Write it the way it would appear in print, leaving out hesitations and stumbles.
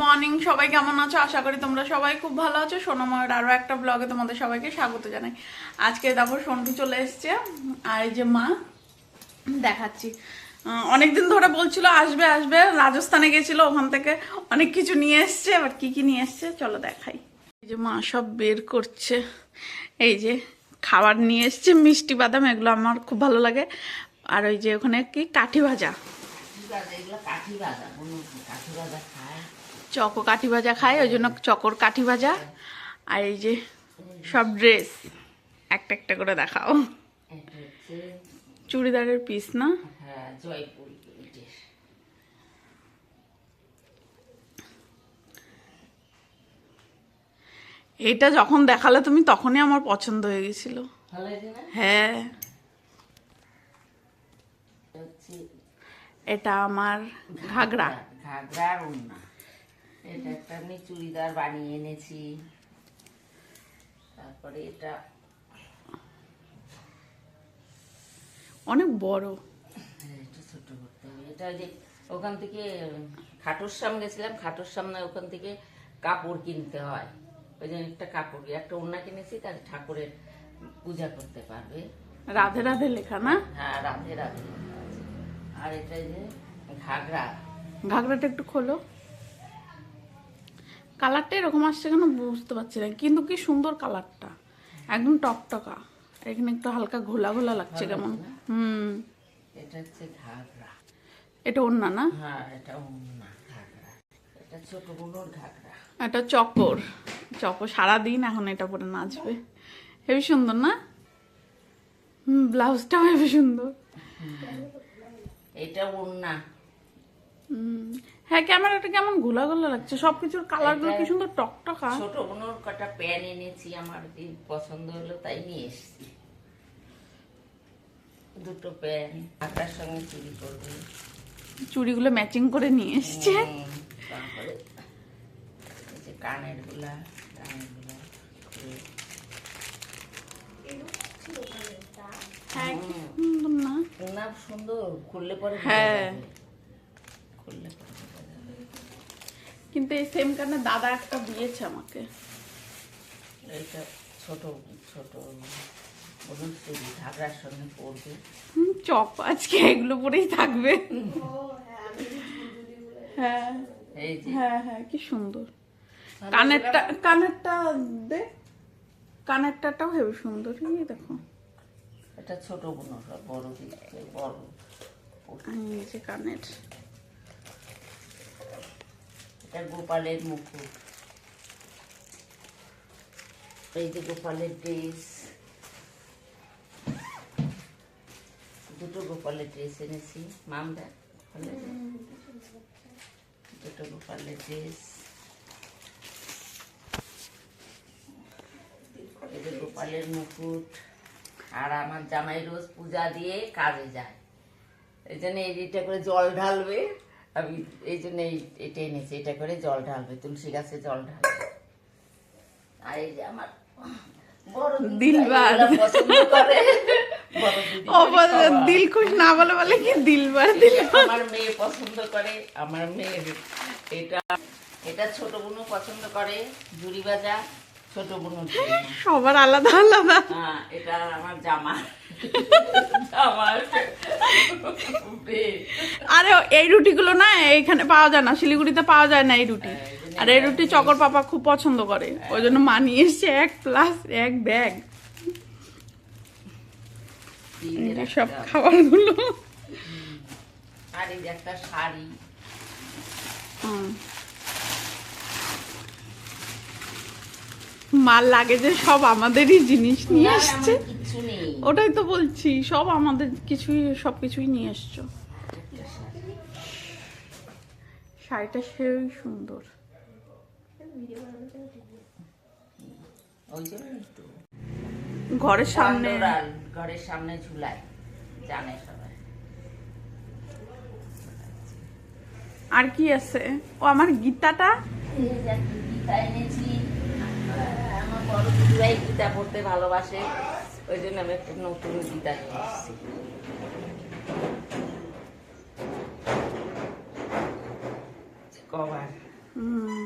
Morning, সবাই কেমন আছো? আশা করি তোমরা সবাই খুব ভালো আছো। সোনাময়ের আরো একটা ব্লগে তোমাদের সবাইকে স্বাগত জানাই। আজকে দেখো সন্টু চলে এসছে, আর এই যে মা দেখাচ্ছি। অনেকদিন ধরে বলছিল আসবে আসবে, রাজস্থানে গেছিল, ওখান থেকে অনেক কিছু নিয়ে এসছে। এবার কি কি নিয়ে এসছে চলো দেখাই। এই যে মা সব বের করছে, এই যে খাবার নিয়ে এসছে, মিষ্টি বাদাম, এগুলো আমার খুব ভালো লাগে। আর ওই যে ওখানে কি কাঠি ভাজা, চকো কাঠি ভাজা খায়, ওই জন্য চকোর কাঠি ভাজা। আর এই যে সব ড্রেস একটা একটা করে দেখাও। চুড়িদারের পিস না? এটা যখন দেখালে তুমি তখনই আমার পছন্দ হয়ে গেছিল। হ্যাঁ, এটা আমার ঘাগরা। ঘাগরার ওড়না, এটা একটা আমি চুড়িদার বানিয়ে এনেছি। তারপরে এটা অনেক বড়, এটা ছোট করতে হবে। এটা যে ওখান থেকে খাটুর সামনে গেছিলাম, খাটুর সামনে ওখান থেকে কাপড় কিনতে হয়, ওই জন্য একটা কাপড় একটা ওড়না কিনেছি, তার ঠাকুরের পূজা করতে পারবে। রাধে রাধে লেখা না? হ্যাঁ, রাধে রাধে। আর এটা যে ঘাগরা, ঘাগরাটা একটু খোলো। কালারটা এরকম আসছে কেন বুঝতে পারছি না, কিন্তু কি সুন্দর কালারটা, একদম টকটকা। এখানে একটু হালকা ঘোলা ঘোলা লাগছে কেমন। এটা হচ্ছে ঘাগরা, এটা ওড়না না? হ্যাঁ, এটা ওড়না ঘাগরা। এটা ছোট বুনোর ঘাগরা। এটা চকর, চকর সারাদিন এখন এটা পরে নাচবে। হেবি সুন্দর না? ব্লাউজটাও হেবি সুন্দর। এটা ওড়না। হ্যাঁ, ক্যামেরাটা কেমন ঘোলা ঘোলা লাগছে, সবকিছুর কালার গুলো কি সুন্দর টকটকা। ছোট বুনোর কটা প্যান এনেছি, আমার পছন্দ হলো তাই নিয়ে এসেছি। দুটো প্যান, আটার সঙ্গে চুড়ি করবে, চুড়িগুলো ম্যাচিং করে নিয়ে এসছে। তারপরে এই যে কানের গুলা হ্যাঁ, কি সুন্দর না? না, সুন্দর, খুললে পরে হ্যাঁ, খুললে পরে বোঝা যাবে। কিন্তু এই সেম কারণে দাদা একটা দিয়েছে আমাকে। এইটা ছোট ছোট বুনোর চুড়ি, ঘাগরার সঙ্গে পরবে। চক আজকে এগুলো পরেই থাকবে। হ্যাঁ, এই যে হ্যাঁ হ্যাঁ, কি সুন্দর। কানেরটা দে, কানেরটাও হেবি সুন্দর। এই দেখো, এটা ছোট বুনোর, বড় দিচ্ছে বড়। এই যে কানের, এটা গোপালের মুকুট, এই যে গোপালের ড্রেস, দুটো গোপালের ড্রেস এনেছি। মাম দেখ, দুটো গোপালের ড্রেস, এই যে গোপালের মুকুট। আর আমার জামাই রোজ পূজা দিয়ে কাজে যায়, এই জন্য এইটা করে জল ঢালবে। আমি এই জন্য এটা এনেছি, এটা করে জল ঢালবে, তুলসী গাছে জল ঢালবে। আর এই যে আমার বড় দিলবার পছন্দ করে, দিল খুশ না বলে বলে কি দিলবার। আমার মেয়ে পছন্দ করে, আমার মেয়ের এটা এটা ছোট বোনও পছন্দ করে, জুড়ি ভাজা ছোট বোনও। সবার আলাদা আলাদা। হ্যাঁ, এটা আমার জামা। আরে এই রুটিগুলো না এইখানে পাওয়া যায় না, শিলিগুড়িতে পাওয়া যায় না এই রুটি। আর এই রুটি চকর পাপা খুব পছন্দ করে, ওই জন্য মা নিয়ে এসছে 1+1 ব্যাগ সব খাবারগুলো। আর এই যে একটা শাড়ি, মাল লাগে যে সব আমাদেরই জিনিস নিয়ে এসছে। কিছু নেই, ওটাই তো বলছি, সব আমাদের সবকিছুই নিয়ে এসছো। শাড়িটা সেই সুন্দর। ওই জন্য একটু ঘরের সামনে, ঘরের সামনে ঝুলায়, জানে সবাই। আর কি আছে? ও আমার গীতাটা, গীতা এনেছি। আমার বড় দিদিভাই গীতা পড়তে ভালোবাসে, ওই জন্য আমি একটা নতুন গীতা নিয়ে এসেছি। কভার হুম